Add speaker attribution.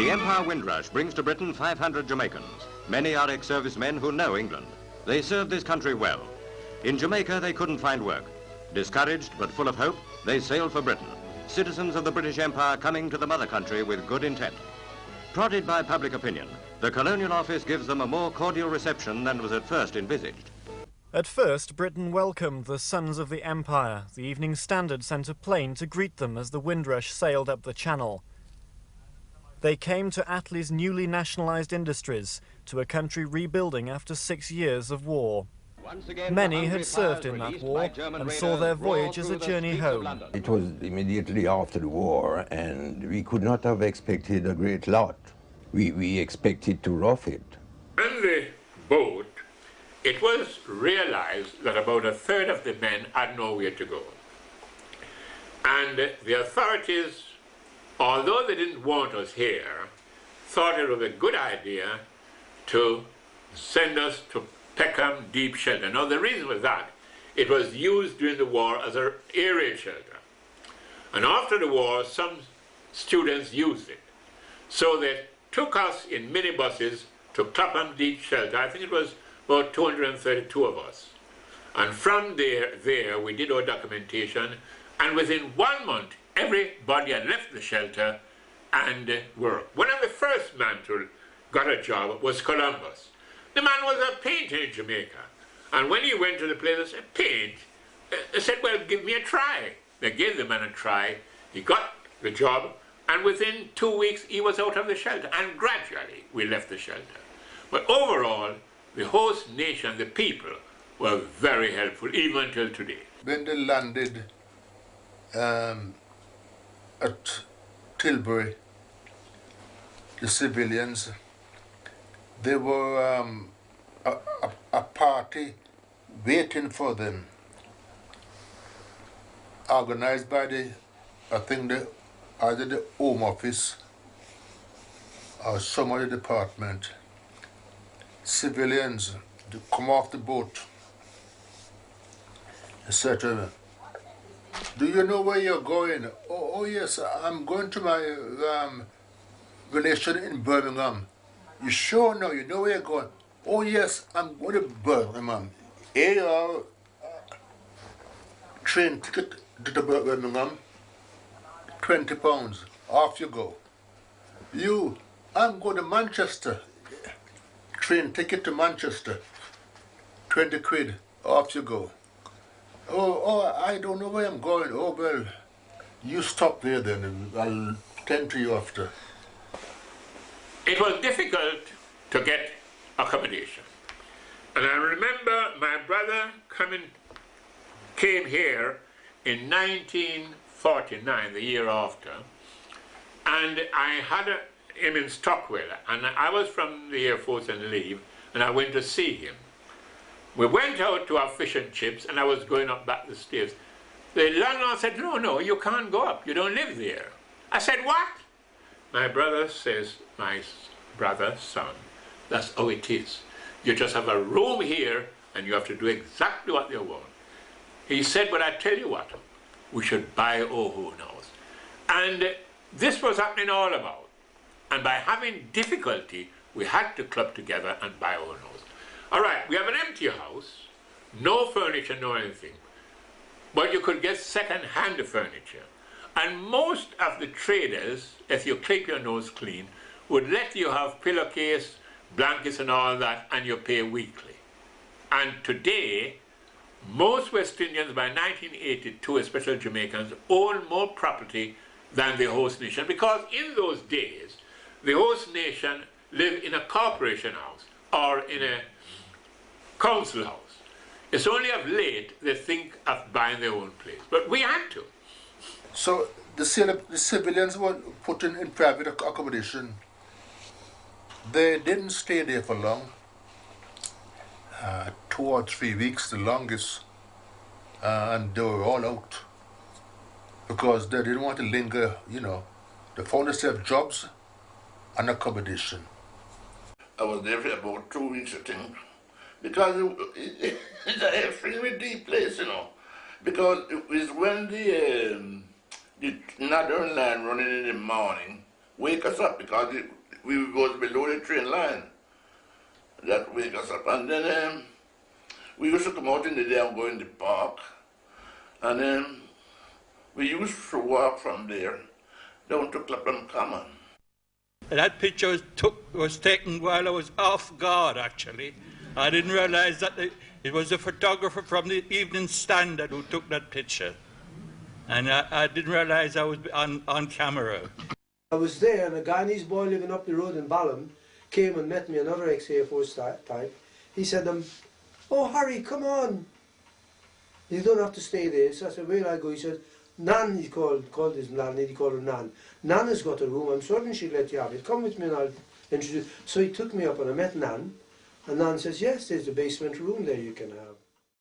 Speaker 1: The Empire Windrush brings to Britain 500 Jamaicans. Many are ex-servicemen who know England. They served this country well. In Jamaica, they couldn't find work. Discouraged but full of hope, they sailed for Britain, citizens of the British Empire coming to the mother country with good intent. Prodded by public opinion, the Colonial Office gives them a more cordial reception than was at first envisaged.
Speaker 2: At first, Britain welcomed the Sons of the Empire. The Evening Standard sent a plane to greet them as the Windrush sailed up the Channel. They came to Attlee's newly nationalised industries, to a country rebuilding after 6 years of war. Many had served in that war and saw their voyage as a journey home.
Speaker 3: It was immediately after the war, and we could not have expected a great lot. We expected to rough it.
Speaker 4: On the boat, it was realized that about a third of the men had nowhere to go. And the authorities, although they didn't want us here, thought it was a good idea to send us to Peckham Deep Shelter. Now the reason was that it was used during the war as an air raid shelter. And after the war, some students used it. So they took us in minibuses to Clapham Deep Shelter. I think it was about 232 of us. And from there we did our documentation, and within 1 month, everybody had left the shelter and worked. One of the first men to got a job was Columbus. The man was a painter in Jamaica. And when he went to the place, they said, paint? They said, well, give me a try. They gave the man a try. He got the job, and within 2 weeks, he was out of the shelter. And gradually, we left the shelter. But overall, the host nation, the people, were very helpful, even until today.
Speaker 5: When they landed at Tilbury, the civilians, there were a party waiting for them, organized by either the Home Office or some other department. Civilians to come off the boat. They said to them, do you know where you're going? Oh yes, I'm going to my relation in Birmingham. You sure know? You know where you're going? Oh yes, I'm going to Birmingham. Here you are, train ticket to Birmingham, £20. Off you go. You, I'm going to Manchester. Train ticket to Manchester, 20 quid. Off you go. Oh, I don't know where I'm going. Oh well, you stop there then, and I'll tend to you after.
Speaker 4: It was difficult to get accommodation. And I remember my brother came here in 1949, the year after, and I had him in Stockwell, and I was from the Air Force on leave, and I went to see him. We went out to our fish and chips, and I was going up back the stairs. The landlord said, no, you can't go up, you don't live there. I said, what? My brother says, my brother, son, that's how it is. You just have a room here and you have to do exactly what they want. He said, but I tell you what, we should buy our own house. And this was happening all about. And by having difficulty, we had to club together and buy our own house. All right, we have an empty house, no furniture, no anything. But you could get second-hand furniture. And most of the traders, if you keep your nose clean, would let you have pillowcase, blankets and all that, and you pay weekly. And today, most West Indians by 1982, especially Jamaicans, own more property than the host nation, because in those days, the host nation lived in a corporation house or in a council house. It's only of late they think of buying their own place, but we had to.
Speaker 5: So the civilians were put in private accommodation. They didn't stay there for long, 2 or 3 weeks, the longest, and they were all out because they didn't want to linger, you know. They found themselves jobs and accommodation.
Speaker 6: I was there for about 2 weeks, I think, because it's a extremely deep place, you know, because it was when the Northern Line running in the morning, wake us up because we was below the train line. That wake us up. And then we used to come out in the day and go in the park. And then we used to walk from there down to Clapham Common.
Speaker 7: That picture was taken while I was off guard, actually. I didn't realize that it was a photographer from the Evening Standard who took that picture. And I didn't realize I was on camera.
Speaker 8: I was there, and a Guyanese boy living up the road in Balham came and met me, another ex-Air Force type. He said, "Oh, Harry, come on. You don't have to stay there." So I said, "Where do I go?" He said, "Nan," he called his landlady, he called her Nan. "Nan has got a room, I'm certain she'll let you have it. Come with me and I'll introduce." So he took me up and I met Nan. And Nan says, "Yes, there's a basement room there you can have."